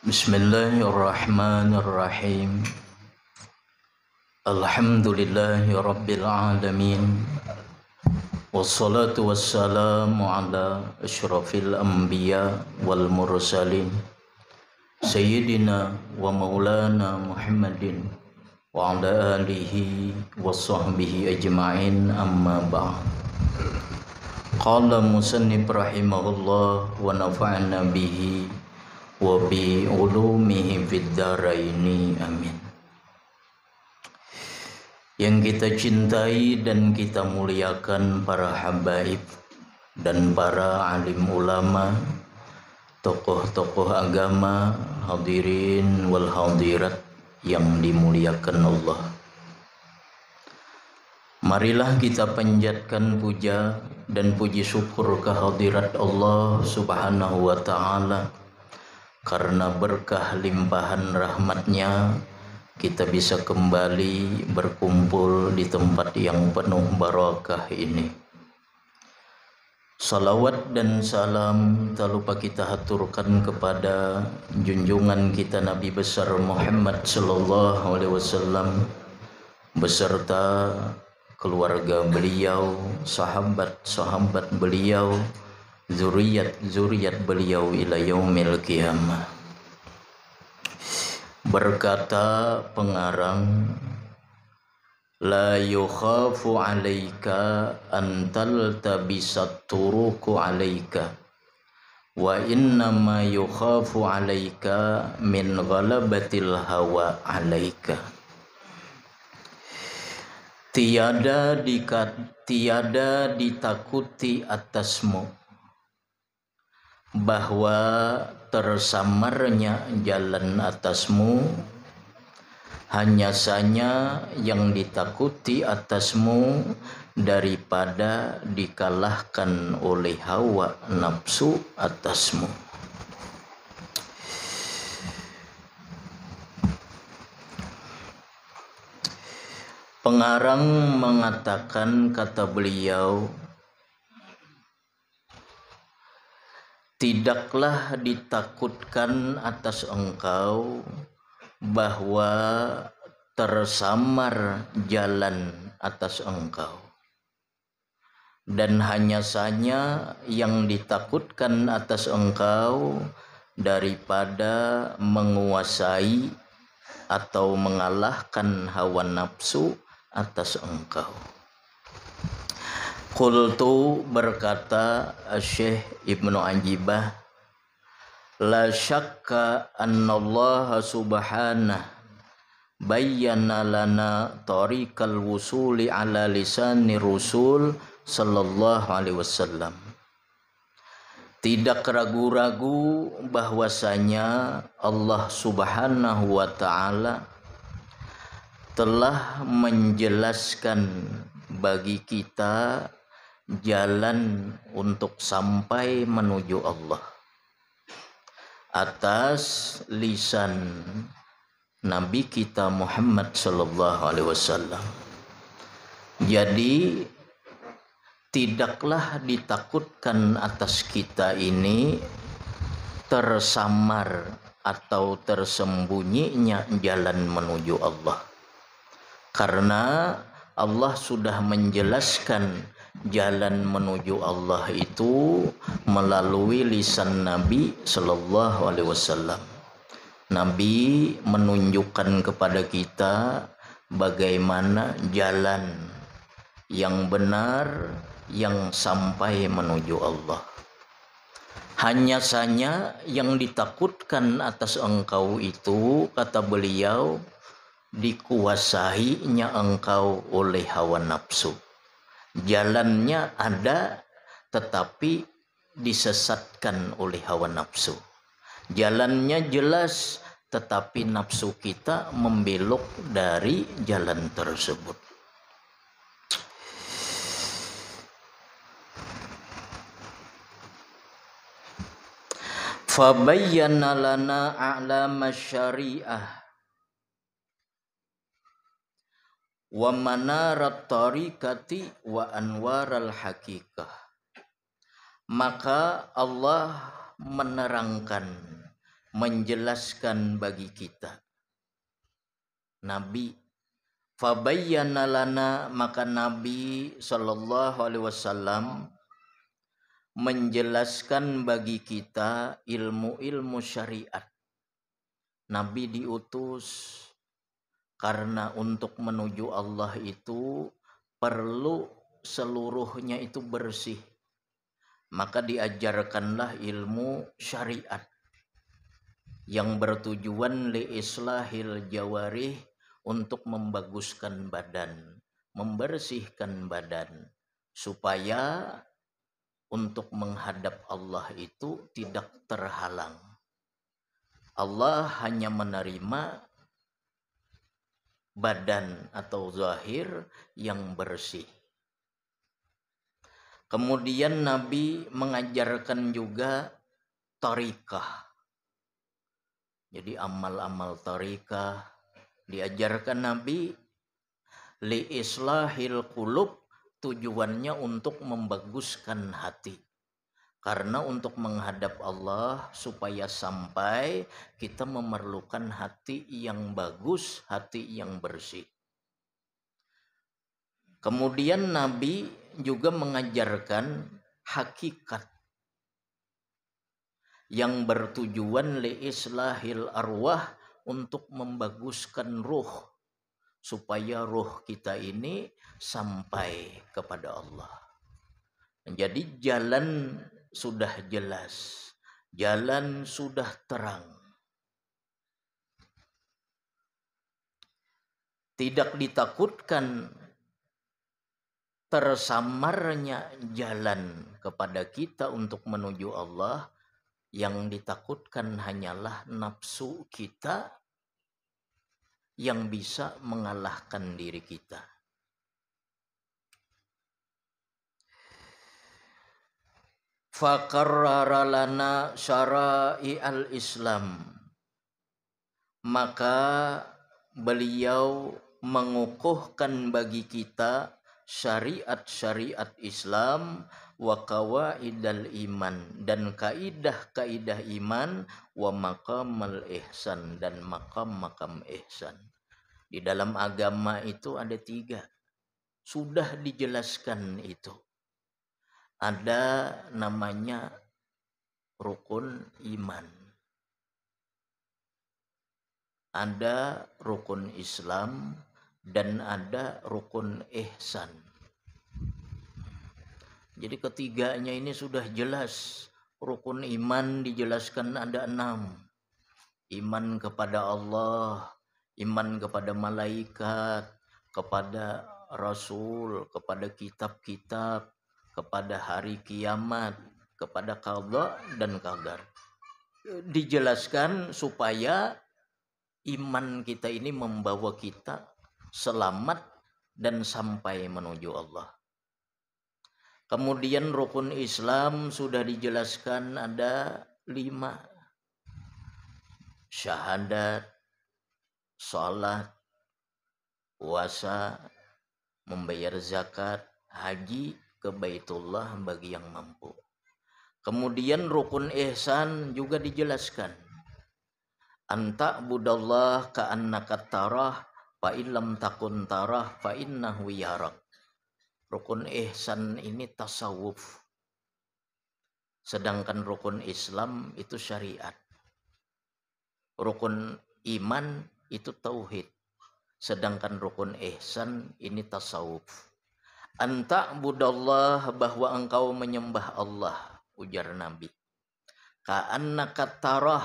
Bismillahirrahmanirrahim. Alhamdulillahi rabbil alamin. Wassalatu wassalamu ala asyrafil anbiya wal mursalin Sayyidina wa maulana Muhammadin wa ala alihi wa sahbihi ajma'in, amma ba'd. Qala musannif rahimahullah wa nafa'na bihi wa bi ulumihi fid dharaini, amin. Yang kita cintai dan kita muliakan para habaib dan para alim ulama, tokoh-tokoh agama, hadirin wal hadirat yang dimuliakan Allah. Marilah kita panjatkan puja dan puji syukur kehadirat Allah Subhanahu wa ta'ala, karena berkah limpahan rahmatnya kita bisa kembali berkumpul di tempat yang penuh barakah ini. Salawat dan salam tak lupa kita haturkan kepada junjungan kita Nabi besar Muhammad sallallahu alaihi wasallam beserta keluarga beliau, sahabat-sahabat beliau, zuriat beliau ila yaumil qiyamah. Berkata pengarang, la yukhafu alaika antal tabisat turuku alaika wa innama yukhafu alaika min ghalabatil hawa alaika. Tiada ditakuti atasmu bahwa tersamarnya jalan atasmu, hanya saja yang ditakuti atasmu daripada dikalahkan oleh hawa nafsu atasmu. Pengarang mengatakan, kata beliau, tidaklah ditakutkan atas engkau bahwa tersamar jalan atas engkau, dan hanya saja yang ditakutkan atas engkau daripada menguasai atau mengalahkan hawa nafsu atas engkau. Qultu, berkata Syekh Ibnu Ajibah, la syakka annallaha subhanahu bayyana lana tariqal wusuli ala lisani rusul sallallahu alaihi wasallam. Tidak ragu-ragu bahwasanya Allah Subhanahu wa ta'ala telah menjelaskan bagi kita jalan untuk sampai menuju Allah atas lisan Nabi kita Muhammad sallallahu alaihi wasallam. Jadi tidaklah ditakutkan atas kita ini tersamar atau tersembunyinya jalan menuju Allah, karena Allah sudah menjelaskan jalan menuju Allah itu melalui lisan Nabi sallallahu alaihi wasallam. Nabi menunjukkan kepada kita bagaimana jalan yang benar yang sampai menuju Allah. Hanya saja yang ditakutkan atas engkau itu, kata beliau, dikuasainya engkau oleh hawa nafsu. Jalannya ada tetapi disesatkan oleh hawa nafsu. Jalannya jelas tetapi nafsu kita membelok dari jalan tersebut. Fabayyana lana a'lama syariah wa manarat tariqati wa anwaral haqiqah. Maka Allah menerangkan, menjelaskan bagi kita. Nabi fabayyana lana, maka Nabi sallallahu alaihi wasallam menjelaskan bagi kita ilmu-ilmu syariat. Nabi diutus karena untuk menuju Allah itu perlu seluruhnya itu bersih. Maka diajarkanlah ilmu syariat yang bertujuan liislahil jawarih, untuk membaguskan badan, membersihkan badan, supaya untuk menghadap Allah itu tidak terhalang. Allah hanya menerima badan atau zahir yang bersih. Kemudian Nabi mengajarkan juga tariqah. Jadi amal-amal tariqah diajarkan Nabi li islahil qulub, tujuannya untuk membaguskan hati. Karena untuk menghadap Allah supaya sampai, kita memerlukan hati yang bagus, hati yang bersih. Kemudian Nabi juga mengajarkan hakikat yang bertujuan liislahil arwah, untuk membaguskan ruh, supaya ruh kita ini sampai kepada Allah. Jadi jalan sudah jelas, jalan sudah terang. Tidak ditakutkan tersamarnya jalan kepada kita untuk menuju Allah. Yang ditakutkan hanyalah nafsu kita yang bisa mengalahkan diri kita. Faqarrara lana syara'i al-Islam, maka beliau mengukuhkan bagi kita syariat-syariat Islam, wa qawaidal iman, dan kaidah-kaidah iman, wa maqamal ihsan, dan makam-makam ihsan. Di dalam agama itu ada 3, sudah dijelaskan itu. Ada namanya rukun iman, ada rukun Islam, dan ada rukun ihsan. Jadi ketiganya ini sudah jelas. Rukun iman dijelaskan ada 6. Iman kepada Allah, iman kepada malaikat, kepada Rasul, kepada kitab-kitab, kepada hari kiamat, kepada qadha dan qadar. Dijelaskan supaya iman kita ini membawa kita selamat dan sampai menuju Allah. Kemudian rukun Islam sudah dijelaskan ada 5. Syahadat, salat, puasa, membayar zakat, haji ke Baitullah bagi yang mampu. Kemudian rukun ihsan juga dijelaskan. Anta budallah ka'annaka tarah, fa illam takun tarah fa innahu yarak. Rukun ihsan ini tasawuf. Sedangkan rukun Islam itu syariat. Rukun iman itu tauhid. Sedangkan rukun ihsan ini tasawuf. Anta budallah, bahwa engkau menyembah Allah, ujar Nabi. Ka'annaka tarah,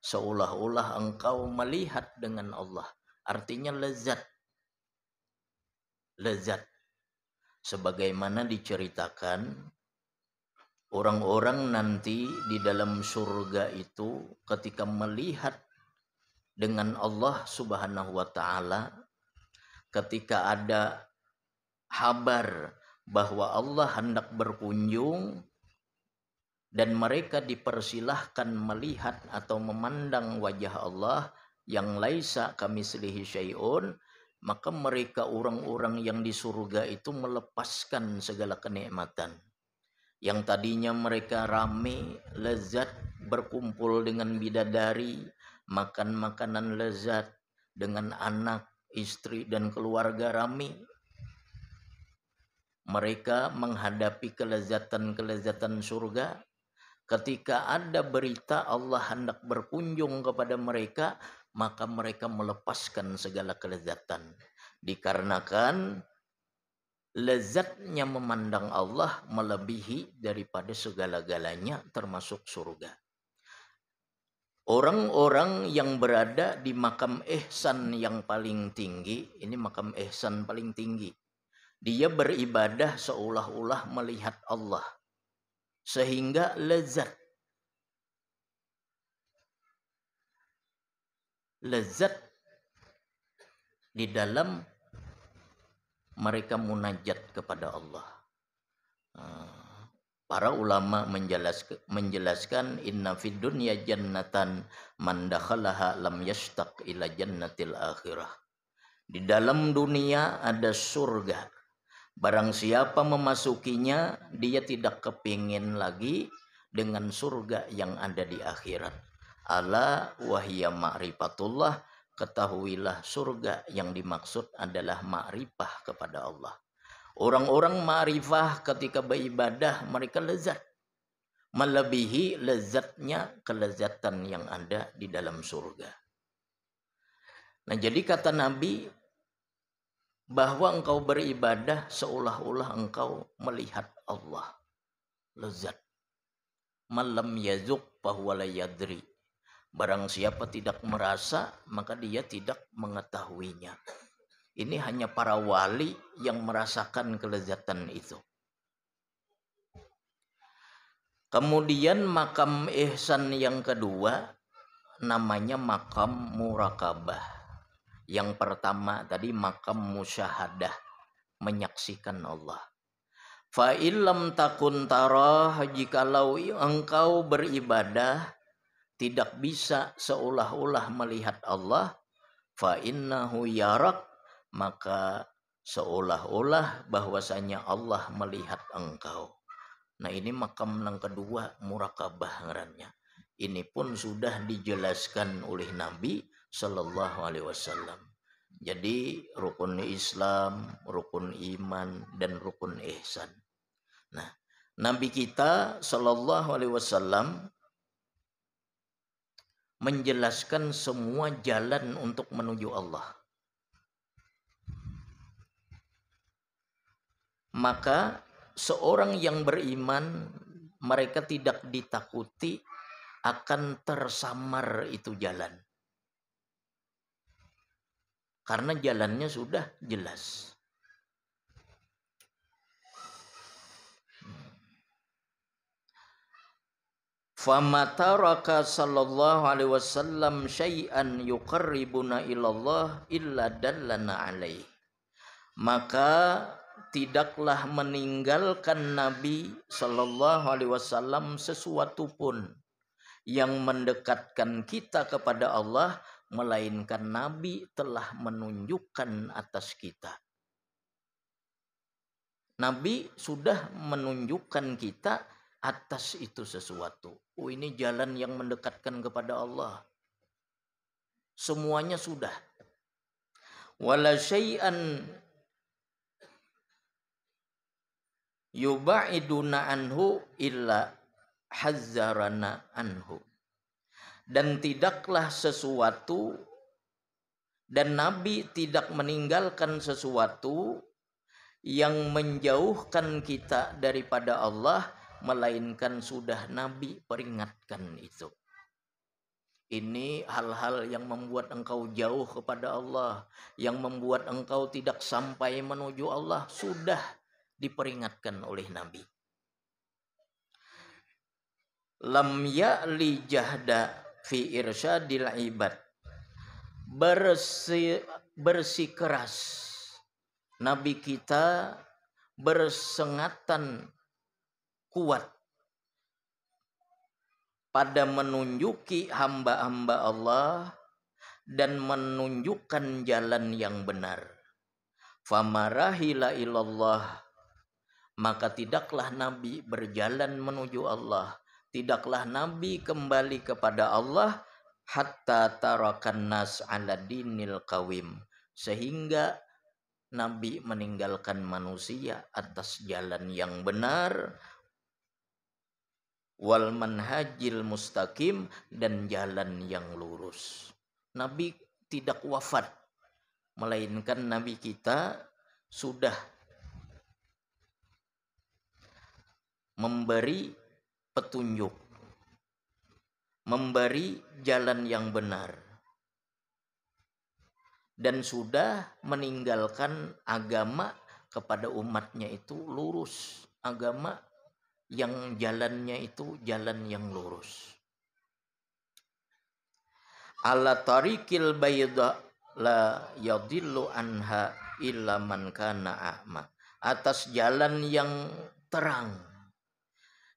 seolah-olah engkau melihat dengan Allah. Artinya lezat. Lezat. Sebagaimana diceritakan, orang-orang nanti di dalam surga itu ketika melihat dengan Allah Subhanahu wa ta'ala, ketika ada kabar bahwa Allah hendak berkunjung dan mereka dipersilahkan melihat atau memandang wajah Allah yang laisa kamitslihi syai'un, maka mereka orang-orang yang di surga itu melepaskan segala kenikmatan. Yang tadinya mereka rame, lezat, berkumpul dengan bidadari, makan makanan lezat, dengan anak, istri, dan keluarga rame. Mereka menghadapi kelezatan-kelezatan surga. Ketika ada berita Allah hendak berkunjung kepada mereka, maka mereka melepaskan segala kelezatan. Dikarenakan lezatnya memandang Allah melebihi daripada segala-galanya termasuk surga. Orang-orang yang berada di makam ihsan yang paling tinggi, ini makam ihsan paling tinggi. Dia beribadah seolah-olah melihat Allah. Sehingga lezat di dalam mereka munajat kepada Allah. Para ulama menjelaskan inna fid dunya jannatan man dakhalaha lam yashtaq ila jannatil akhirah. Di dalam dunia ada surga. Barang siapa memasukinya, dia tidak kepingin lagi dengan surga yang ada di akhirat. Ala wahya ma'rifatullah, ketahuilah surga yang dimaksud adalah ma'rifah kepada Allah. Orang-orang ma'rifah ketika beribadah mereka lezat, melebihi lezatnya kelezatan yang ada di dalam surga. Nah, jadi kata Nabi bahwa engkau beribadah seolah-olah engkau melihat Allah. Lezat. Malam yazuk fahuwa la yadri. Barang siapa tidak merasa, maka dia tidak mengetahuinya. Ini hanya para wali yang merasakan kelezatan itu. Kemudian makam ihsan yang kedua namanya makam murakabah. Yang pertama tadi makam musyahadah, menyaksikan Allah. Fa illam takun tarah, jikalau engkau beribadah tidak bisa seolah-olah melihat Allah, fa innahu yarak, maka seolah-olah bahwasanya Allah melihat engkau. Nah, ini makam yang kedua, murakabah ngarannya. Ini pun sudah dijelaskan oleh Nabi Sallallahu Alaihi Wasallam. Jadi rukun Islam, rukun iman, dan rukun ihsan. Nah, Nabi kita Sallallahu Alaihi Wasallam menjelaskan semua jalan untuk menuju Allah. Maka seorang yang beriman, mereka tidak ditakuti akan tersamar itu jalan. Karena jalannya sudah jelas. Famataraka sallallahu alaihi wasallam syai'an yuqarribuna ilallah illa dallana alaih. Maka tidaklah meninggalkan Nabi sallallahu alaihi wasallam sesuatu pun yang mendekatkan kita kepada Allah, melainkan Nabi telah menunjukkan atas kita. Nabi sudah menunjukkan kita atas itu sesuatu. Oh, ini jalan yang mendekatkan kepada Allah. Semuanya sudah. Wala syai'an yuba'iduna anhu illa hazzarana anhu. Dan tidaklah sesuatu, dan Nabi tidak meninggalkan sesuatu yang menjauhkan kita daripada Allah, melainkan sudah Nabi peringatkan itu. Ini hal-hal yang membuat engkau jauh kepada Allah, yang membuat engkau tidak sampai menuju Allah, sudah diperingatkan oleh Nabi. Lam ya'li jahda fi irsyadil ibad. Bersikeras Nabi kita bersengatan kuat pada menunjuki hamba-hamba Allah dan menunjukkan jalan yang benar. Famarahila ilallah, maka tidaklah Nabi berjalan menuju Allah, tidaklah Nabi kembali kepada Allah hatta tarakan nas ala dinil qawim, sehingga Nabi meninggalkan manusia atas jalan yang benar, wal manhajil mustaqim, dan jalan yang lurus. Nabi tidak wafat, melainkan Nabi kita sudah memberi petunjuk, memberi jalan yang benar, dan sudah meninggalkan agama kepada umatnya itu lurus, agama yang jalannya itu jalan yang lurus. Ala tariqil bayda la yadillu anha illa man kana a'ma, atas jalan yang terang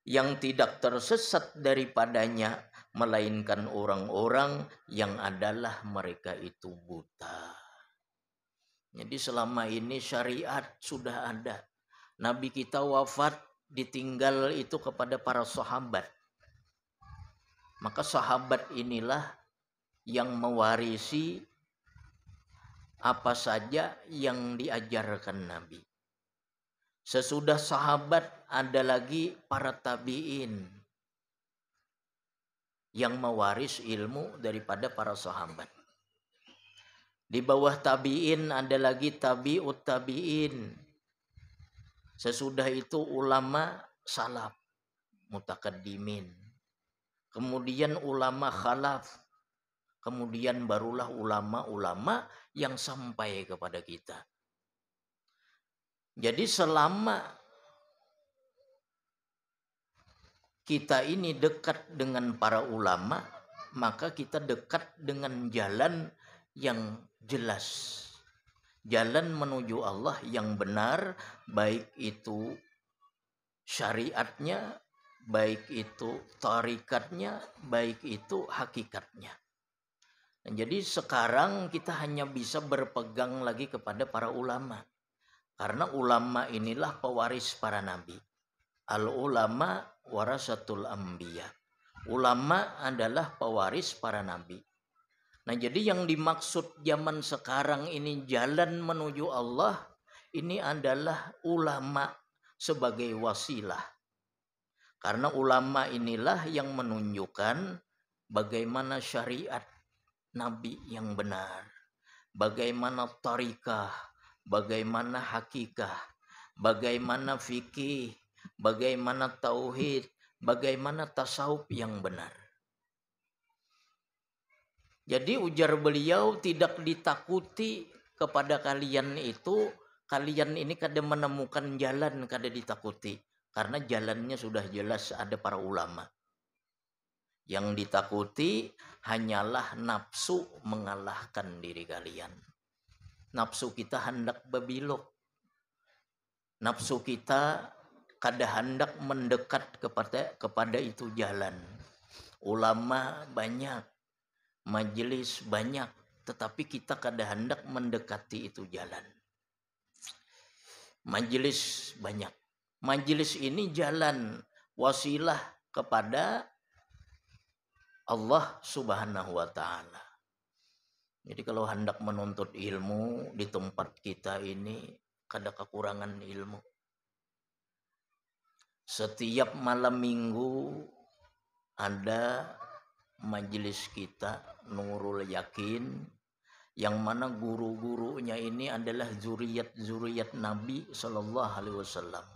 yang tidak tersesat daripadanya melainkan orang-orang yang adalah mereka itu buta. Jadi selama ini syariat sudah ada. Nabi kita wafat ditinggal itu kepada para sahabat. Maka sahabat inilah yang mewarisi apa saja yang diajarkan Nabi. Sesudah sahabat ada lagi para tabi'in yang mewaris ilmu daripada para sahabat. Di bawah tabi'in ada lagi tabi'ut tabi'in. Sesudah itu ulama salaf, mutakaddimin. Kemudian ulama khalaf. Kemudian barulah ulama-ulama yang sampai kepada kita. Jadi selama kita ini dekat dengan para ulama, maka kita dekat dengan jalan yang jelas, jalan menuju Allah yang benar, baik itu syariatnya, baik itu tarikatnya, baik itu hakikatnya. Dan jadi sekarang kita hanya bisa berpegang lagi kepada para ulama, karena ulama inilah pewaris para nabi. Al ulama warasatul anbiya. Ulama adalah pewaris para nabi. Nah, jadi yang dimaksud zaman sekarang ini jalan menuju Allah, ini adalah ulama sebagai wasilah. Karena ulama inilah yang menunjukkan bagaimana syariat Nabi yang benar, bagaimana tarikah, bagaimana hakikah, bagaimana fikih, bagaimana tauhid, bagaimana tasawuf yang benar. Jadi ujar beliau, tidak ditakuti kepada kalian itu, kalian ini kada menemukan jalan, kada ditakuti. Karena jalannya sudah jelas, ada para ulama. Yang ditakuti hanyalah nafsu mengalahkan diri kalian. Nafsu kita hendak bebilok. Nafsu kita kada hendak mendekat kepada itu jalan. Ulama banyak, majelis banyak, tetapi kita kada hendak mendekati itu jalan. Majelis banyak. Majelis ini jalan wasilah kepada Allah Subhanahu wa taala. Jadi kalau hendak menuntut ilmu di tempat kita ini kada kekurangan ilmu. Setiap malam minggu ada majelis kita Nurul Yakin, yang mana guru-gurunya ini adalah zuriat Nabi Sallallahu Alaihi Wasallam.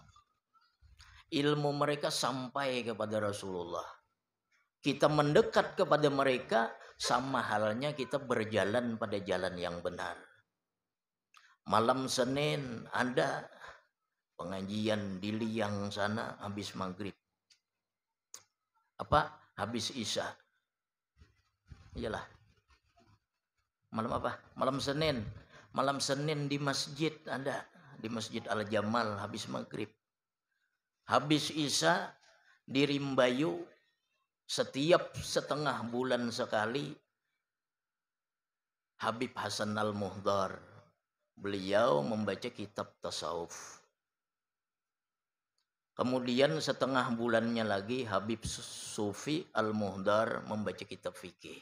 Ilmu mereka sampai kepada Rasulullah. Kita mendekat kepada mereka sama halnya kita berjalan pada jalan yang benar. Malam Senin ada pengajian di Liang sana habis maghrib. Habis Isya. Iyalah. Malam apa? Malam Senin. Malam Senin di masjid ada. Di Masjid Al-Jamal habis maghrib. Habis Isya di Rimbayu setiap setengah bulan sekali Habib Hasan Al-Muhdar. Beliau membaca kitab tasawuf. Kemudian setengah bulannya lagi Habib Sufi Al-Muhdar membaca kitab fikih.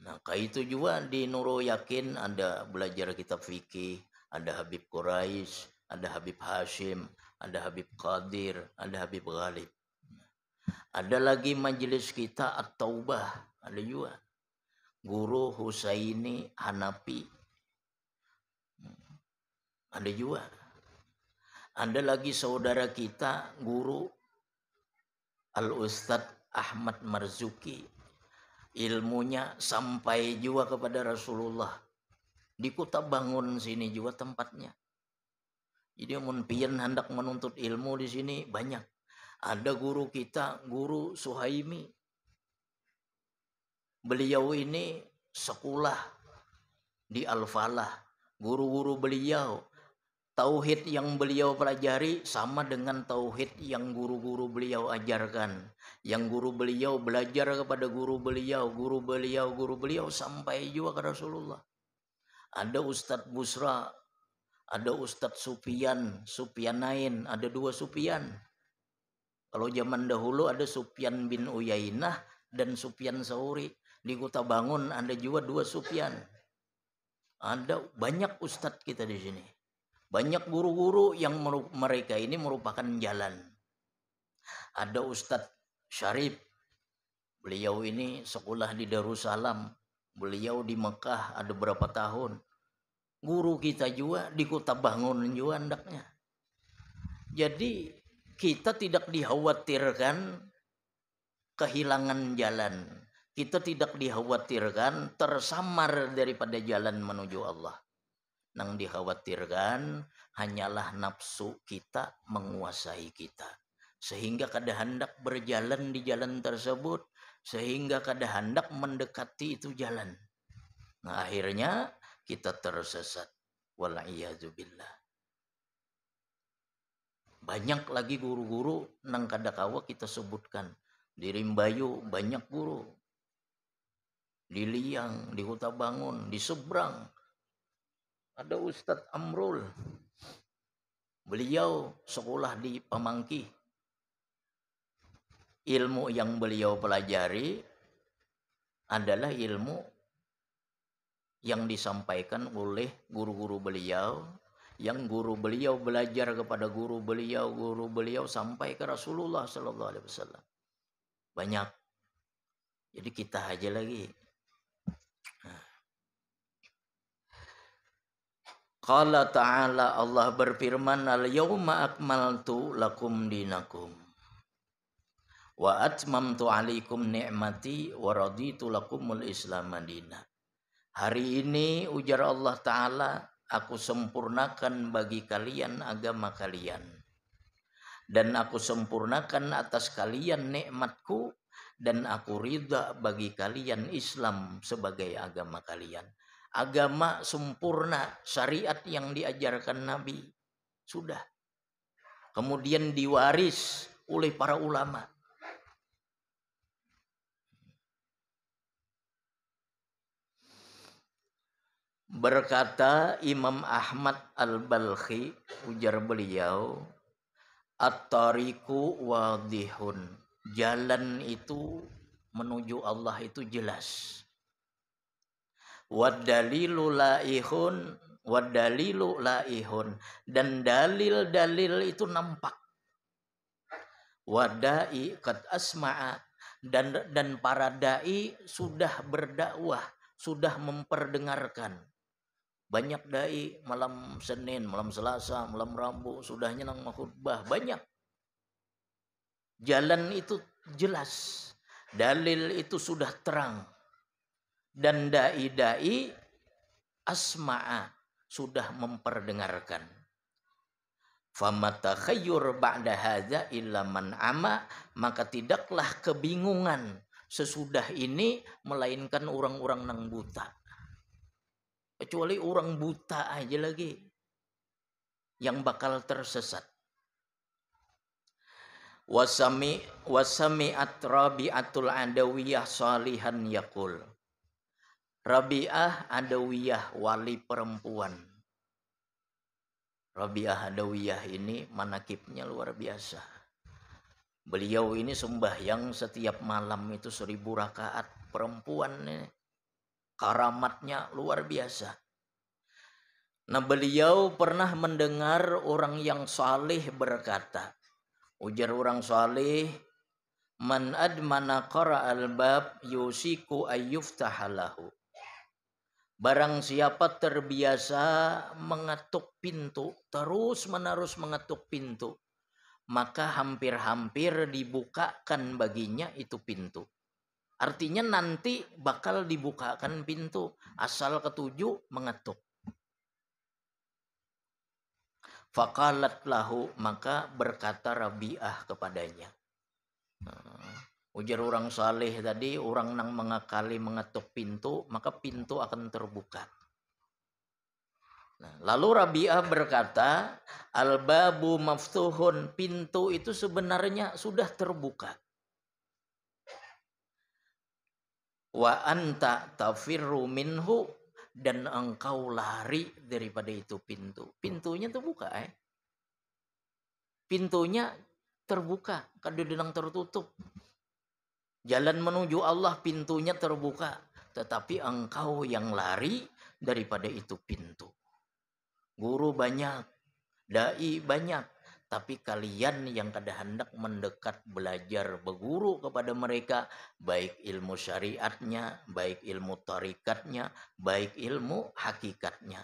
Nah, kayak itu juga di Nurul Yakin ada belajar kitab fikih, ada Habib Quraisy, ada Habib Hashim, ada Habib Qadir, ada Habib Ghalib. Ada lagi majelis kita At-Taubah, ada juga. Guru Husaini Hanafi. Ada juga. Ada lagi saudara kita guru Al-Ustadz Ahmad Marzuki. Ilmunya sampai juga kepada Rasulullah. Di Kota Bangun sini juga tempatnya. Jadi mun pian hendak menuntut ilmu di sini banyak. Ada guru kita, guru Suhaimi. Beliau ini sekolah di Al-Falah. Guru-guru beliau, tauhid yang beliau pelajari sama dengan tauhid yang guru-guru beliau ajarkan. Yang guru beliau belajar kepada guru beliau sampai juga ke Rasulullah. Ada Ustadz Busra, ada Ustadz Sufyanain, ada dua Sufyan. Kalau zaman dahulu ada Sufyan bin Uyainah dan Sufyan Sauri. Di Kota Bangun ada juga dua Sufyan. Ada banyak ustadz kita di sini. Banyak guru-guru yang mereka ini merupakan jalan. Ada Ustadz Syarif. Beliau ini sekolah di Darussalam. Beliau di Mekah ada berapa tahun. Guru kita juga di Kota Bangun juga hendaknya. Jadi kita tidak dikhawatirkan kehilangan jalan. Kita tidak dikhawatirkan tersamar daripada jalan menuju Allah. Yang dikhawatirkan hanyalah nafsu kita menguasai kita. Sehingga kada hendak berjalan di jalan tersebut. Sehingga kada hendak mendekati itu jalan. Nah, akhirnya kita tersesat. Wal'iyadzubillah. Banyak lagi guru-guru nang kada kawa kita sebutkan. Di Rimbayu banyak guru. Di Liang, di Kota Bangun, di seberang ada Ustadz Amrul. Beliau sekolah di Pamangki. Ilmu yang beliau pelajari adalah ilmu yang disampaikan oleh guru-guru beliau, yang guru beliau belajar kepada guru beliau sampai ke Rasulullah sallallahu alaihi wasallam. Banyak. Jadi kita aja lagi. Qala ta'ala, Allah berfirman, al-yawma akmaltu lakum dinakum wa atmamtu alaikum ni'mati wa raditu lakumul islam madinah. Hari ini ujar Allah Ta'ala, aku sempurnakan bagi kalian agama kalian. Dan aku sempurnakan atas kalian nikmatku. Dan aku ridha bagi kalian Islam sebagai agama kalian. Agama sempurna, syariat yang diajarkan Nabi. Sudah. Kemudian diwaris oleh para ulama. Berkata Imam Ahmad Al-Balkhi, ujar beliau, at-tariqu wadihun. Jalan itu menuju Allah itu jelas. Wadalilu laihun. Dan dalil-dalil itu nampak. Wadai qad asma'a. Dan para dai sudah berdakwah, sudah memperdengarkan. Banyak dai malam Senin, malam Selasa, malam Rabu sudahnya nang khutbah banyak. Jalan itu jelas, dalil itu sudah terang. Dan dai-dai asma'a sudah memperdengarkan. Famattakhayyur ba'da hadza illa man ama, maka tidaklah kebingungan sesudah ini melainkan orang-orang nang buta. Kecuali orang buta aja lagi yang bakal tersesat. Wasami'at Rabi'atul Adawiyah salihan yaqul. Rabi'ah Adawiyah wali perempuan. Rabi'ah Adawiyah ini manakibnya luar biasa. Beliau ini sembahyang setiap malam itu 1000 rakaat. Perempuan ini karamatnya luar biasa. Nah, beliau pernah mendengar orang yang saleh berkata, ujar orang saleh, man admana qara'al bab yusiku ayyuftahalahu. Barang siapa terbiasa mengetuk pintu, terus menerus mengetuk pintu, maka hampir-hampir dibukakan baginya itu pintu. Artinya nanti bakal dibukakan pintu, asal ketujuh mengetuk. Faqalat lahu, maka berkata Rabi'ah kepadanya. Ujar orang saleh tadi, orang nang mengakali mengetuk pintu, maka pintu akan terbuka. Nah, lalu Rabi'ah berkata, al-babu maftuhun, pintu itu sebenarnya sudah terbuka. Wa anta tafirru minhu, dan engkau lari daripada itu pintu. Pintunya terbuka, Pintunya terbuka, kadang tertutup. Jalan menuju Allah pintunya terbuka, tetapi engkau yang lari daripada itu pintu. Guru banyak, dai banyak, tapi kalian yang kada hendak mendekat belajar berguru kepada mereka, baik ilmu syariatnya, baik ilmu tarikatnya, baik ilmu hakikatnya.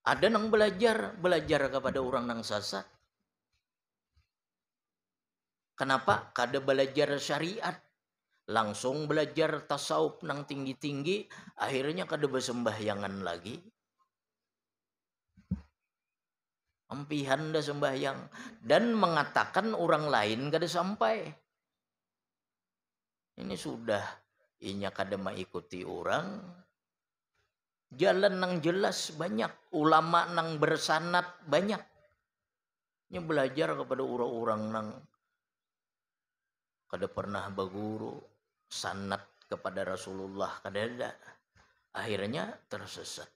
Ada nang belajar kepada orang nang sasat. Kenapa? Kada belajar syariat, langsung belajar tasawuf nang tinggi-tinggi, akhirnya kada bersembahyangan lagi. Empihan dah sembahyang dan mengatakan orang lain kada sampai. Ini sudah inya kada mengikuti orang. Jalan nang jelas banyak, ulama nang bersanad banyak. Nya belajar kepada orang-orang nang kada pernah berguru, sanad kepada Rasulullah kada ada. Akhirnya tersesat.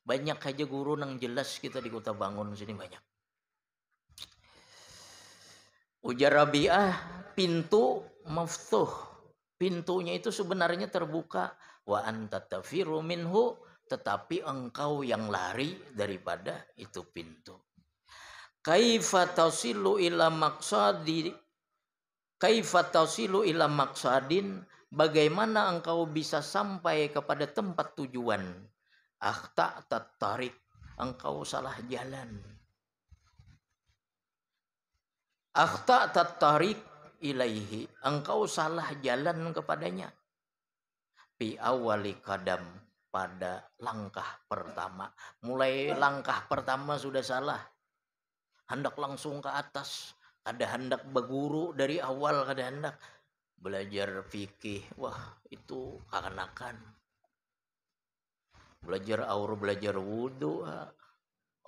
Banyak aja guru nang jelas kita di Kota Bangun sini banyak. Ujar Rabi'ah, pintu maftuh. Pintunya itu sebenarnya terbuka. Wa anta tafiru minhu, tetapi engkau yang lari daripada itu pintu. Kaifa tasilu ila maqsadi, kaifa tasilu ila maqsadin, bagaimana engkau bisa sampai kepada tempat tujuan? Akhta tattarik, engkau salah jalan. Akhta tattarik ilaihi, engkau salah jalan kepadanya. Fi awali kadam, pada langkah pertama. Mulai langkah pertama sudah salah. Hendak langsung ke atas, ada hendak berguru dari awal, kada hendak belajar fikih. Wah, itu kekanakan. Belajar wudu,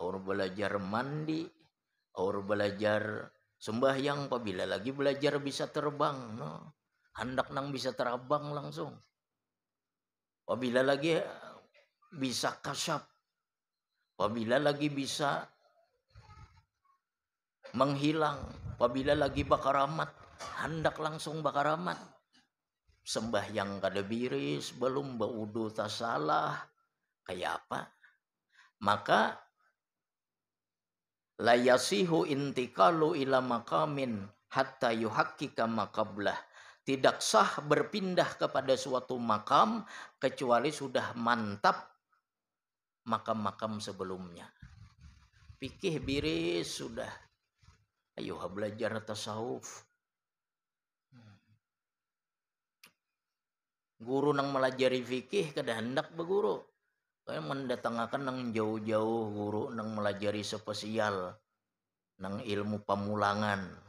aur belajar mandi, aur belajar sembahyang, apabila lagi belajar bisa terbang, hendak nang bisa terbang langsung. Apabila lagi bisa kasyaf, apabila lagi bisa menghilang, apabila lagi bakaramat, hendak langsung bakaramat. Sembahyang kada biris, belum baudu tasalah, kayak apa? Maka la yasihu intikalu ila maqamin hatta yuhaqqika maqablah. Tidak sah berpindah kepada suatu makam kecuali sudah mantap makam-makam sebelumnya. Fikih biris sudah. Ayo belajar tasawuf. Guru nang melajari fikih kada hendak berguru. Kaya mendatangkan nang jauh-jauh guru nang melajari spesial nang ilmu pamulangan.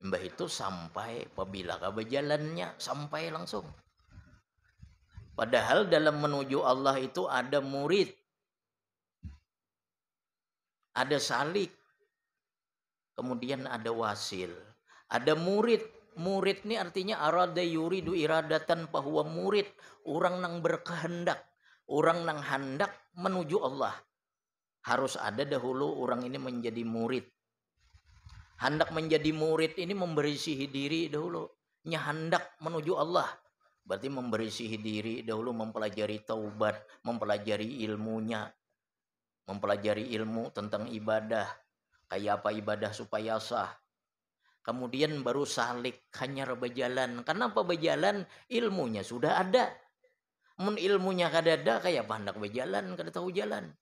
Mbah itu sampai apabila ka berjalannya sampai langsung. Padahal dalam menuju Allah itu ada murid, ada salik, kemudian ada wasil, ada murid. Murid ini artinya arada yuridu iradatan, bahwa murid orang nang berkehendak, orang nang hendak menuju Allah. Harus ada dahulu orang ini menjadi murid. Hendak menjadi murid ini memberisihi diri dahulu. Nya hendak menuju Allah. Berarti memberisihi diri dahulu, mempelajari taubat, mempelajari ilmunya. Mempelajari ilmu tentang ibadah. Kayak apa ibadah supaya sah. Kemudian baru salik, hanya berjalan. Kenapa berjalan? Ilmunya sudah ada. Mun ilmunya kada ada, kayak apa hendak berjalan, kada tahu jalan.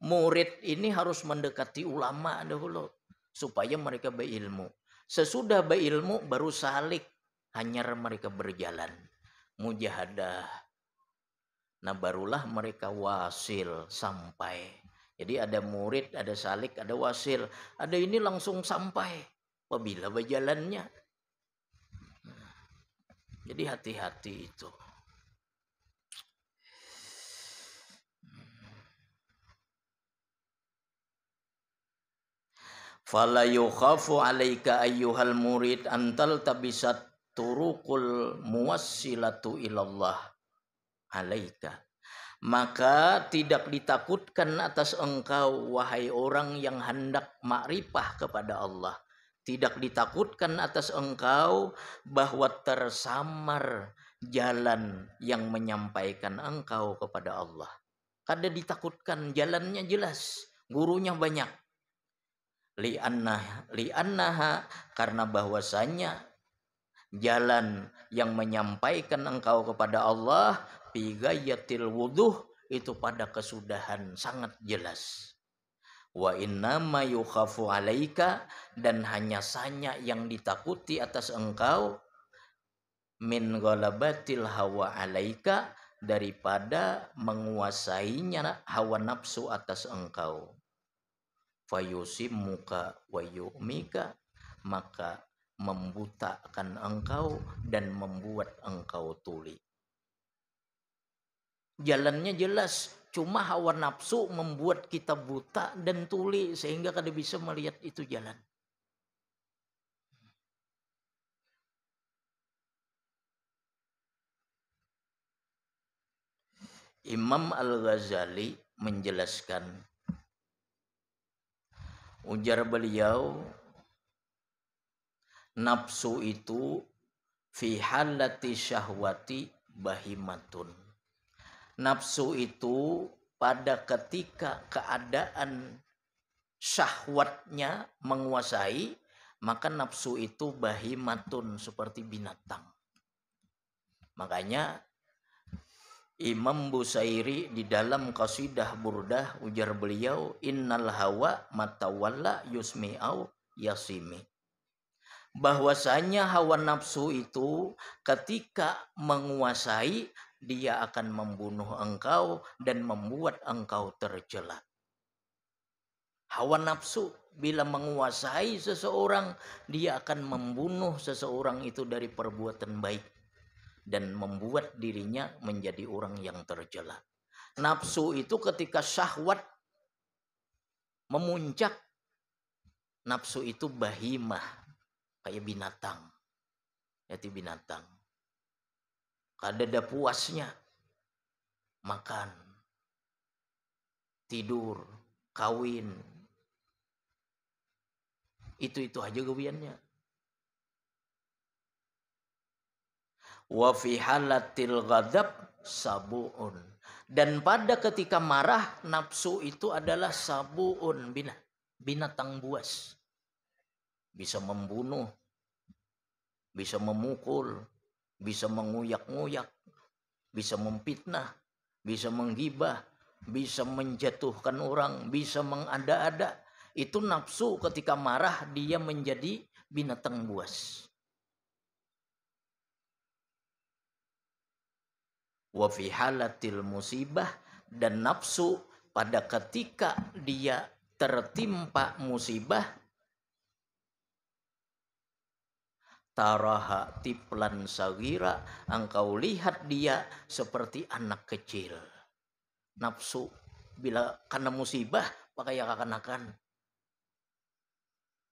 Murid ini harus mendekati ulama dahulu supaya mereka berilmu. Sesudah berilmu baru salik, hanya mereka berjalan. Mujahadah. Nah barulah mereka wasil sampai. Jadi ada murid, ada salik, ada wasil. Ada ini langsung sampai. Apabila berjalannya. Jadi hati-hati itu. Fala yukhafu alaika ayyuhal murid antal tabisat turukul muwassilatu ilallah alaika. Maka tidak ditakutkan atas engkau wahai orang yang hendak makrifah kepada Allah. Tidak ditakutkan atas engkau bahwa tersamar jalan yang menyampaikan engkau kepada Allah. Kada ditakutkan, jalannya jelas, gurunya banyak. Li'annaha karena bahwasanya jalan yang menyampaikan engkau kepada Allah bigayatil wuduh itu pada kesudahan sangat jelas. Wa innama yukhafu alaika dan hanya saja yang ditakuti atas engkau min ghalabatil hawa alaika daripada menguasainya hawa nafsu atas engkau. Fayusimmuka wa yu'mika maka membutakan engkau dan membuat engkau tuli. Jalannya jelas, cuma hawa nafsu membuat kita buta dan tuli sehingga kada bisa melihat itu jalan. Imam Al-Ghazali menjelaskan, ujar beliau, nafsu itu fi halati syahwati bahimatun. Nafsu itu pada ketika keadaan syahwatnya menguasai, maka nafsu itu bahimatun seperti binatang. Makanya Imam Busairi di dalam qasidah Burdah ujar beliau, innal hawa matawalla yusmi'au yasimi. Bahwasanya hawa nafsu itu ketika menguasai dia akan membunuh engkau dan membuat engkau tercela. Hawa nafsu bila menguasai seseorang dia akan membunuh seseorang itu dari perbuatan baik dan membuat dirinya menjadi orang yang tercela. Nafsu itu ketika syahwat memuncak, nafsu itu bahimah, kayak binatang. Yaitu binatang. Kada puasnya. Makan. Tidur. Kawin. Itu aja gawiannya. Wa fi halatil ghadab sabuun. Dan pada ketika marah, nafsu itu adalah sabuun, binatang buas. Bisa membunuh, bisa memukul, bisa menguyak-nguyak, bisa memfitnah, bisa menggibah, bisa menjatuhkan orang, bisa mengada-ada. Itu nafsu ketika marah dia menjadi binatang buas. Wa fi halatil musibah, dan nafsu pada ketika dia tertimpa musibah, taraha tiplan sagira, engkau lihat dia seperti anak kecil. Nafsu bila kena musibah pakai akan-akan.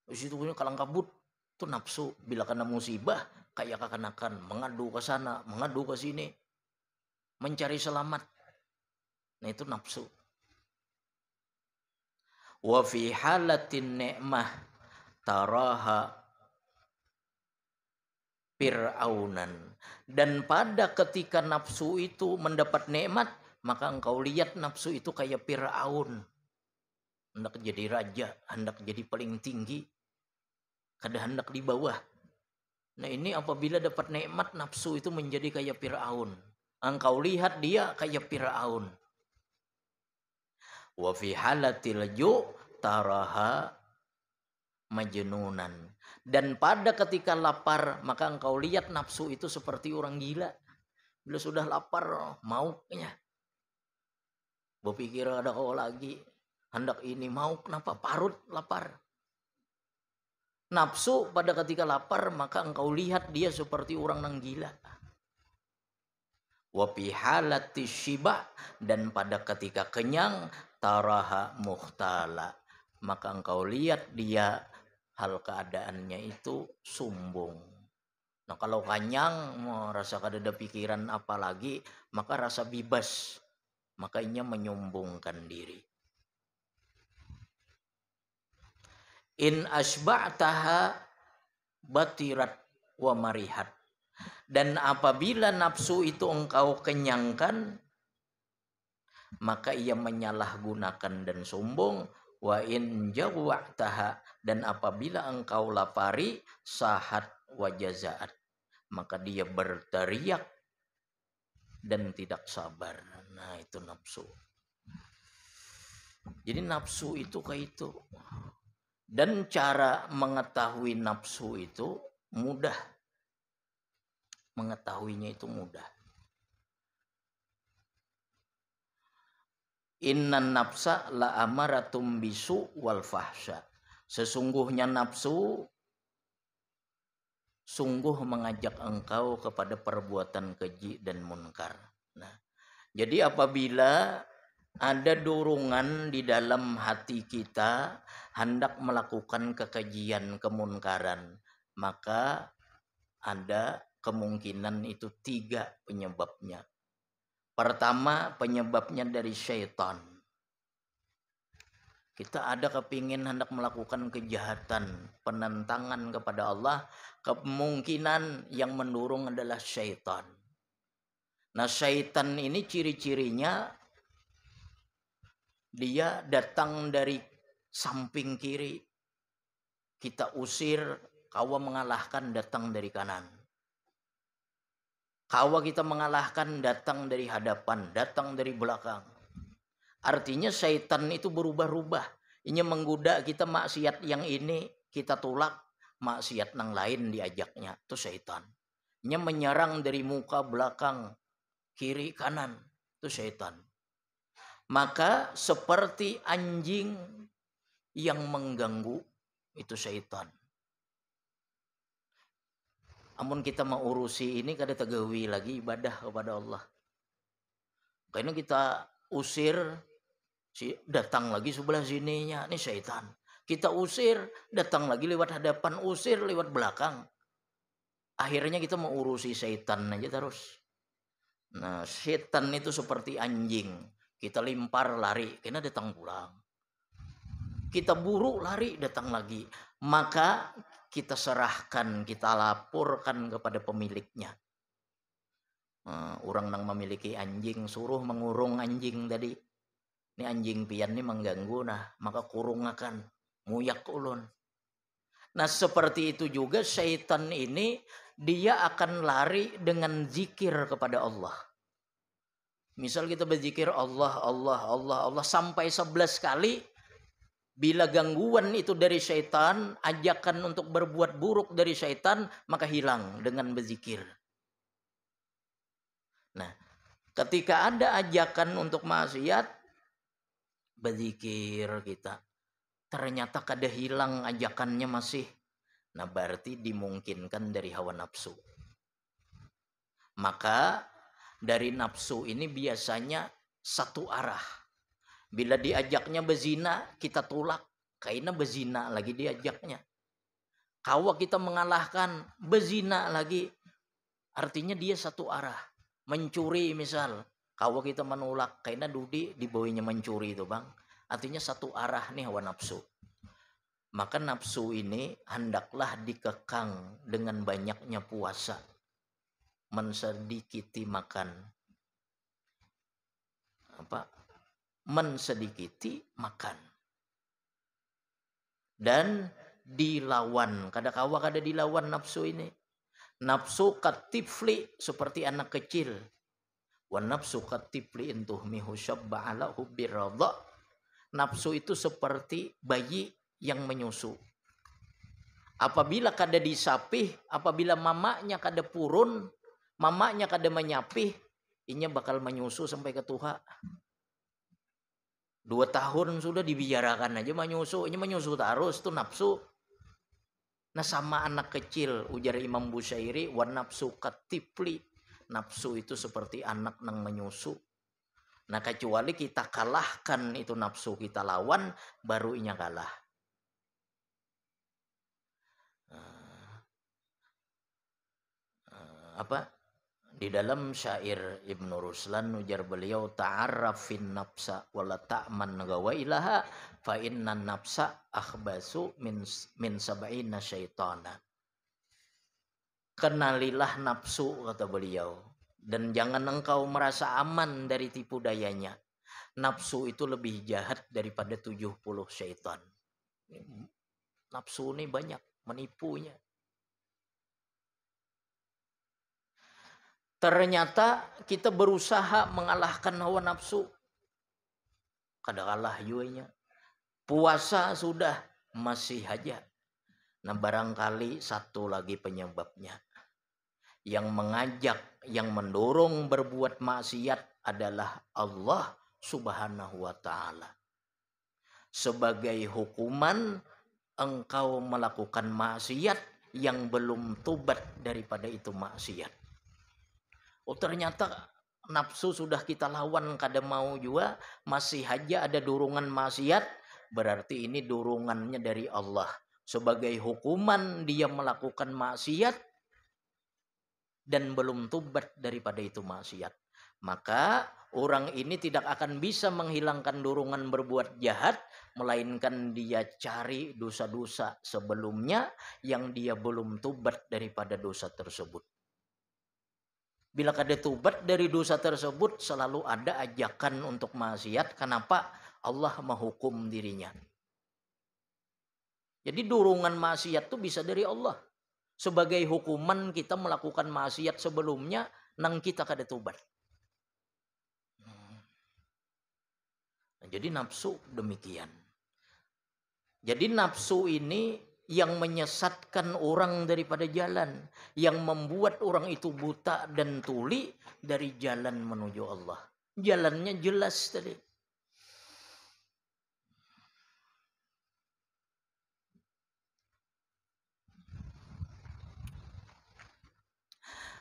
Situ punya kalang kabut itu nafsu bila kena musibah kayak akan-akan mengadu ke sana, mengadu ke sini. mencari selamat. Nah itu nafsu. Wa fi halatin ni'mah taraha fir'aunan. Dan pada ketika nafsu itu mendapat nikmat, maka engkau lihat nafsu itu kayak Fir'aun. Hendak jadi raja, hendak jadi paling tinggi, kadang hendak di bawah. Nah ini apabila dapat nikmat, nafsu itu menjadi kayak Fir'aun. Engkau lihat dia kayak Fir'aun. Wa fi halatil ju' taraha majnunan. Dan pada ketika lapar, maka engkau lihat nafsu itu seperti orang gila. Bila sudah lapar, maunya. Berpikir ada kau lagi. Hendak ini mau, kenapa? Parut lapar. Nafsu pada ketika lapar, maka engkau lihat dia seperti orang yang gila. Wa fi halati syiba, dan pada ketika kenyang, taraha muhtala, maka engkau lihat dia hal keadaannya itu sombong. Nah kalau kenyang mau rasa kada pikiran apa lagi, maka rasa bebas, makanya menyombongkan diri. In asba'taha batirat wa marihat. Dan apabila nafsu itu engkau kenyangkan, maka ia menyalahgunakan dan sombong. Wa in jawa'taha, dan apabila engkau lapari, sahat wa jazaat, maka dia berteriak dan tidak sabar. Nah itu nafsu. Jadi nafsu itu kayak itu. Dan cara mengetahui nafsu itu mudah. Mengetahuinya itu mudah. Innan nafsa la amaratum bisu wal fahsya. Sesungguhnya nafsu sungguh mengajak engkau kepada perbuatan keji dan munkar. Nah, jadi apabila ada dorongan di dalam hati kita hendak melakukan kekejian, kemunkaran, maka ada kemungkinan itu 3 penyebabnya. Pertama, penyebabnya dari syaitan. Kita ada kepingin hendak melakukan kejahatan, penentangan kepada Allah, kemungkinan yang mendorong adalah syaitan. Nah, syaitan ini ciri-cirinya dia datang dari samping kiri. Kita usir, kawa mengalahkan datang dari kanan. Kawa kita mengalahkan datang dari hadapan, datang dari belakang. Artinya syaitan itu berubah-ubah. Ini menggoda kita maksiat yang ini, kita tolak. Maksiat yang lain diajaknya. Itu syaitan. Ini menyerang dari muka, belakang, kiri, kanan. Itu syaitan. Maka seperti anjing yang mengganggu, itu syaitan. Amun kita mau urusi ini kada tegawi lagi ibadah kepada Allah. Karena kita usir, datang lagi sebelah sininya, ini syaitan. Kita usir, datang lagi lewat hadapan, usir lewat belakang. Akhirnya kita mau urusi syaitan aja terus. Nah, syaitan itu seperti anjing. Kita limpar lari, kena datang pulang. Kita buru lari, datang lagi. Maka kita serahkan, kita laporkan kepada pemiliknya. Orang yang memiliki anjing, suruh mengurung anjing tadi. Ini anjing pian ini mengganggu, nah maka kurung akan muyak ulun. Nah seperti itu juga syaitan ini, dia akan lari dengan zikir kepada Allah. Misal kita berzikir Allah, Allah, Allah, Allah sampai 11 kali. Bila gangguan itu dari syaitan, ajakan untuk berbuat buruk dari syaitan, maka hilang dengan berzikir. Nah, ketika ada ajakan untuk maksiat, berzikir kita, ternyata kada hilang ajakannya masih. Nah, berarti dimungkinkan dari hawa nafsu. Maka dari nafsu ini biasanya satu arah. Bila diajaknya bezina, kita tolak. Karena bezina lagi diajaknya. Kawa kita mengalahkan, bezina lagi. Artinya dia satu arah. Mencuri misal. Kalau kita menolak, kayaknya Dudi dibawanya mencuri itu bang. Artinya satu arah nih hawa nafsu. Maka nafsu ini hendaklah dikekang dengan banyaknya puasa. Mensedikiti makan. Mensedikiti makan. Dan dilawan. Kada dilawan nafsu ini. Nafsu katifli seperti anak kecil. Wa nafsu katifli intuhmihu syabba ala hubbi radha. Nafsu itu seperti bayi yang menyusu. Apabila kada disapih, apabila mamanya kada purun, mamanya kada menyapih, inya bakal menyusu sampai ke tuha. 2 tahun sudah dibiarakan aja menyusu, inya menyusu terus tuh nafsu. Nah sama anak kecil, ujar Imam Busyairi, wa nafsu katifli. Nafsu itu seperti anak nang menyusu. Nah kecuali kita kalahkan itu nafsu, kita lawan, baru inya kalah. Di dalam syair Ibnu Ruslan ujar beliau, ta'arrafin nafsa wala ta'man gawailaha fa innan nafsa akhbasu min sab'ina syaitana. Kenalilah nafsu, kata beliau, dan jangan engkau merasa aman dari tipu dayanya. Nafsu itu lebih jahat daripada 70 syaitan. Nafsu ini banyak menipunya. Ternyata kita berusaha mengalahkan hawa nafsu. Kada kalah juanya. Puasa sudah masih aja. Nah barangkali satu lagi penyebabnya. Yang mengajak, yang mendorong berbuat maksiat adalah Allah Subhanahu wa ta'ala. Sebagai hukuman engkau melakukan maksiat yang belum tobat daripada itu maksiat. Oh ternyata nafsu sudah kita lawan kada mau juga, masih aja ada dorongan maksiat, berarti ini dorongannya dari Allah. Sebagai hukuman dia melakukan maksiat dan belum tobat daripada itu maksiat. Maka orang ini tidak akan bisa menghilangkan dorongan berbuat jahat, melainkan dia cari dosa-dosa sebelumnya yang dia belum tobat daripada dosa tersebut. Bila kada tobat dari dosa tersebut, selalu ada ajakan untuk maksiat. Kenapa? Allah menghukum dirinya. Jadi dorongan maksiat itu bisa dari Allah. Sebagai hukuman kita melakukan maksiat sebelumnya, nang kita kada tobat. Jadi nafsu demikian. Jadi nafsu ini yang menyesatkan orang daripada jalan, yang membuat orang itu buta dan tuli dari jalan menuju Allah. Jalannya jelas tadi.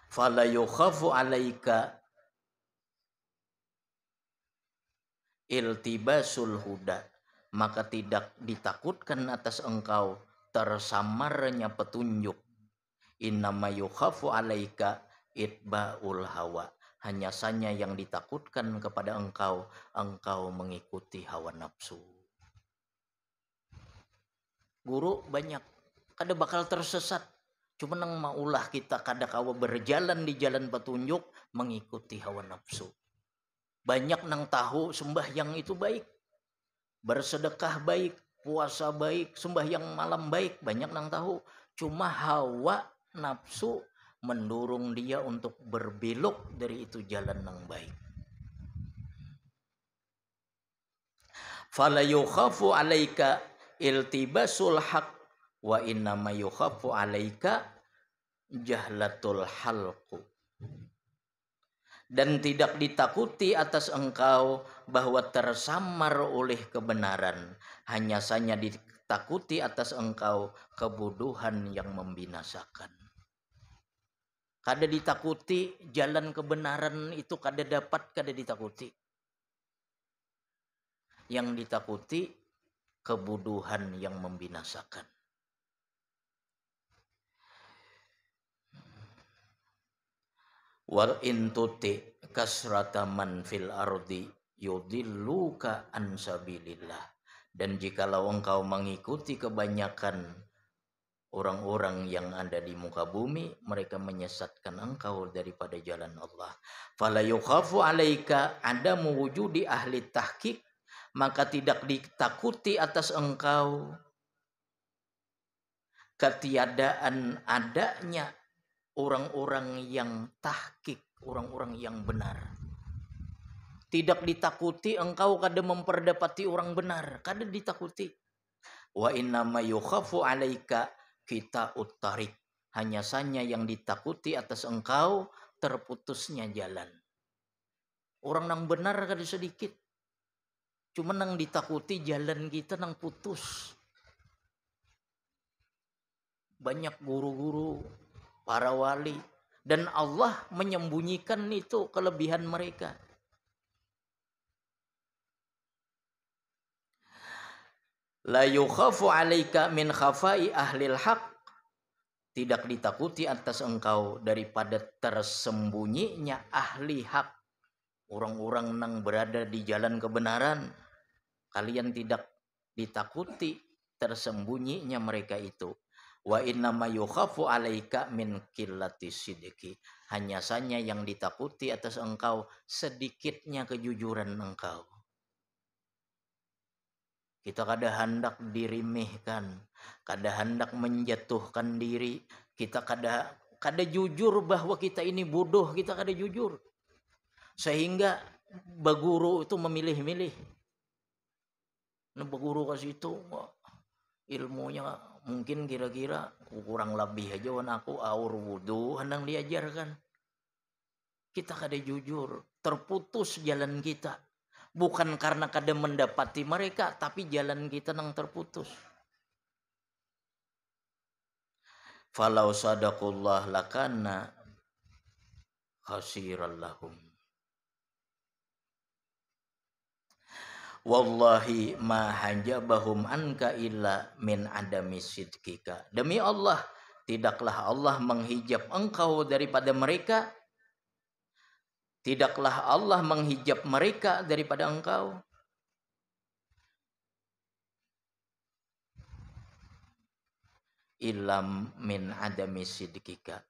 Fala yukhafu alaika iltibasul huda, maka tidak ditakutkan atas engkau tersamarnya petunjuk. Innama yukhafu alaika itba'ul hawa, hanya saja yang ditakutkan kepada engkau mengikuti hawa nafsu. Guru banyak kada bakal tersesat, cuma nang maulah kita kada kawa berjalan di jalan petunjuk mengikuti hawa nafsu. Banyak nang tahu sembahyang itu baik, bersedekah baik, puasa baik, sembahyang malam baik, banyak nang tahu. Cuma hawa nafsu mendorong dia untuk berbelok dari itu jalan yang baik. Fala yukhafu alaika iltibasul haq wa innama yukhafu alaika jahlatul halqu. Dan tidak ditakuti atas engkau bahwa tersamar oleh kebenaran, hanya saja ditakuti atas engkau kebodohan yang membinasakan. Kada ditakuti jalan kebenaran itu kada dapat, kada ditakuti. Yang ditakuti kebodohan yang membinasakan. Wal intuti kasrata man fil ardi yudilluka an sabilillah. Dan jikalau engkau mengikuti kebanyakan orang-orang yang ada di muka bumi, mereka menyesatkan engkau daripada jalan Allah. Fala yukhafu alaika adamu wujudi ahli tahqiq, maka tidak ditakuti atas engkau ketiadaan adanya orang-orang yang tahqiq, orang-orang yang benar. Tidak ditakuti engkau kada memperdapati orang benar, kada ditakuti. Wa inna ma yukhafu alaika kita utarik, hanya saja yang ditakuti atas engkau terputusnya jalan. Orang nang benar kada sedikit, cuma nang ditakuti jalan kita nang putus. Banyak guru-guru, para wali, dan Allah menyembunyikan itu kelebihan mereka. La yukhafu alaika min khafai ahlil haq, tidak ditakuti atas engkau daripada tersembunyinya ahli hak, orang-orang yang berada di jalan kebenaran. Kalian tidak ditakuti tersembunyinya mereka itu. Wa inna ma yukhafu alaika min qillati sidqi, hanya saja yang ditakuti atas engkau sedikitnya kejujuran engkau. Kita kada hendak dirimehkan, kada hendak menjatuhkan diri, kita kada jujur bahwa kita ini bodoh, kita kada jujur. Sehingga baguru itu memilih-milih. Nah, baguru kasih itu ilmunya mungkin kira-kira kurang lebih aja wan aku aur wudu hendak diajarkan. Kita kada jujur, terputus jalan kita. Bukan karena kada mendapati mereka, tapi jalan kita nang terputus. Falau sadaqullah lakana khasiran lahum. Wallahi ma hajabahum anka illa min adami sidqika. Demi Allah, tidaklah Allah menghijab engkau daripada mereka. Tidaklah Allah menghijab mereka daripada engkau. Illam min adami sidqika,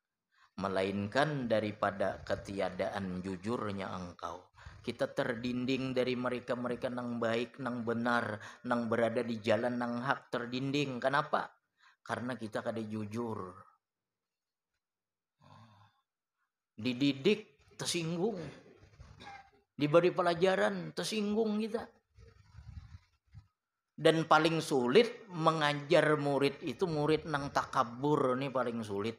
melainkan daripada ketiadaan jujurnya engkau. Kita terdinding dari mereka-mereka nang baik, nang benar, nang berada di jalan nang hak, terdinding. Kenapa? Karena kita kada jujur. Dididik tersinggung, diberi pelajaran tersinggung kita. Dan paling sulit mengajar murid itu murid nang takabur, nih paling sulit.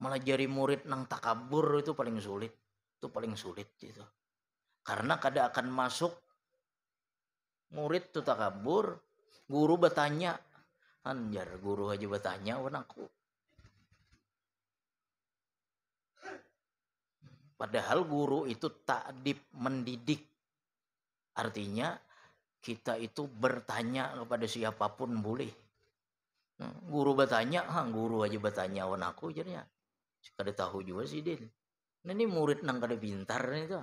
Melajari murid nang takabur itu paling sulit. Itu paling sulit gitu. Karena kada akan masuk murid tu takabur, guru bertanya, anjar guru aja bertanya wan aku. Padahal guru itu ta'dib, mendidik. Artinya kita itu bertanya kepada siapapun boleh. Guru bertanya, guru aja bertanya wan aku jadinya. Kada tahu juga sih Din. Nah, ini murid nang kada pintar itu.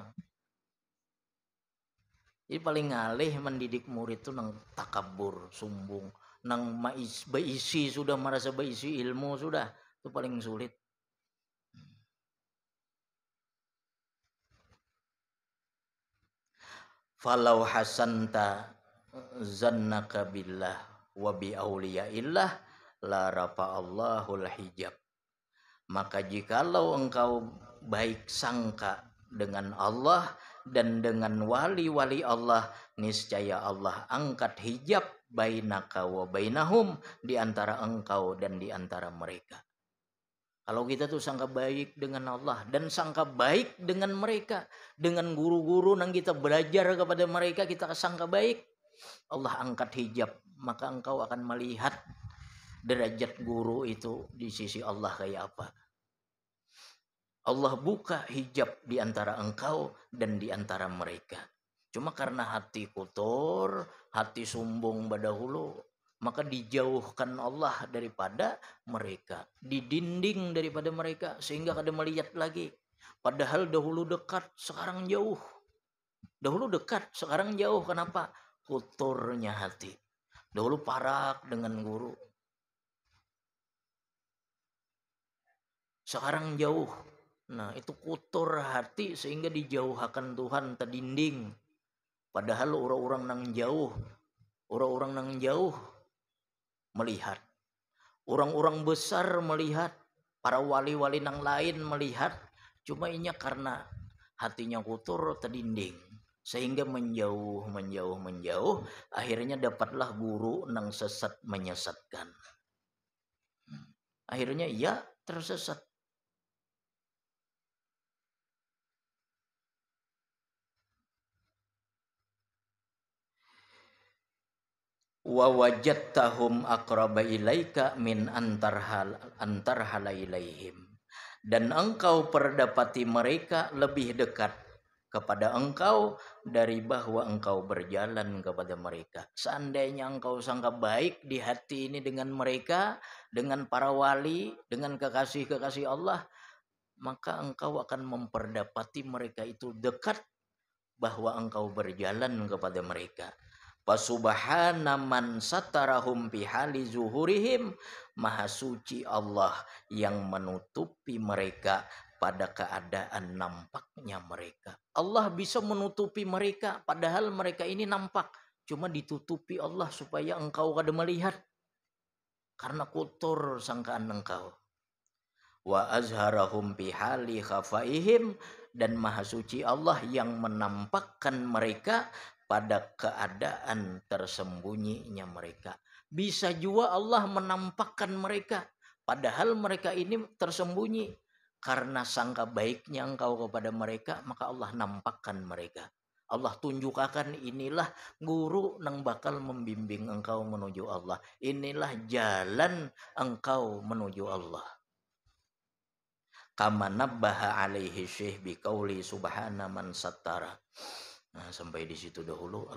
Jadi paling ngalih mendidik murid itu nang takabur, sombong, nang beisi sudah merasa beisi ilmu sudah, itu paling sulit. Falau hasanta zannaka billah wa bi auliyaillah la rafa'allahul hijab. Maka jikalau engkau baik sangka dengan Allah dan dengan wali-wali Allah, niscaya Allah angkat hijab bainaka wa bainahum, di antara engkau dan di antara mereka. Kalau kita tuh sangka baik dengan Allah dan sangka baik dengan mereka, dengan guru-guru yang kita belajar kepada mereka, kita sangka baik, Allah angkat hijab, maka engkau akan melihat derajat guru itu di sisi Allah kayak apa. Allah buka hijab di antara engkau dan di antara mereka. Cuma karena hati kotor, hati sombong pada hulu, maka dijauhkan Allah daripada mereka, didinding daripada mereka sehingga kada melihat lagi. Padahal dahulu dekat, sekarang jauh. Dahulu dekat, sekarang jauh. Kenapa? Kotornya hati. Dahulu parak dengan guru, sekarang jauh. Nah, itu kotor hati sehingga dijauhkan Tuhan, terdinding. Padahal orang-orang nang jauh melihat. Orang-orang besar melihat, para wali-wali nang lain melihat, cuma inya karena hatinya kotor, terdinding. Sehingga menjauh, akhirnya dapatlah guru nang sesat menyesatkan. Akhirnya ia tersesat. Wa wajadtahum aqraba ilaika min antarhala ilaihim, dan engkau perdapati mereka lebih dekat kepada engkau dari bahwa engkau berjalan kepada mereka. Seandainya engkau sangka baik di hati ini dengan mereka, dengan para wali, dengan kekasih-kekasih Allah, maka engkau akan memperdapati mereka itu dekat bahwa engkau berjalan kepada mereka. Fasubhana man satarahum fi hali zuhurihim, maha suci Allah yang menutupi mereka pada keadaan nampaknya mereka. Allah bisa menutupi mereka padahal mereka ini nampak, cuma ditutupi Allah supaya engkau kada melihat karena kotor sangkaan engkau. Wa azharahum fi hali khafaihim, dan maha suci Allah yang menampakkan mereka pada keadaan tersembunyinya mereka. Bisa juga Allah menampakkan mereka padahal mereka ini tersembunyi. Karena sangka baiknya engkau kepada mereka, maka Allah nampakkan mereka. Allah tunjukkan, inilah guru nang bakal membimbing engkau menuju Allah. Inilah jalan engkau menuju Allah. Kama nabbaha alaihi syekh biqauli subhana man sattara. Nah, sampai di situ dahulu.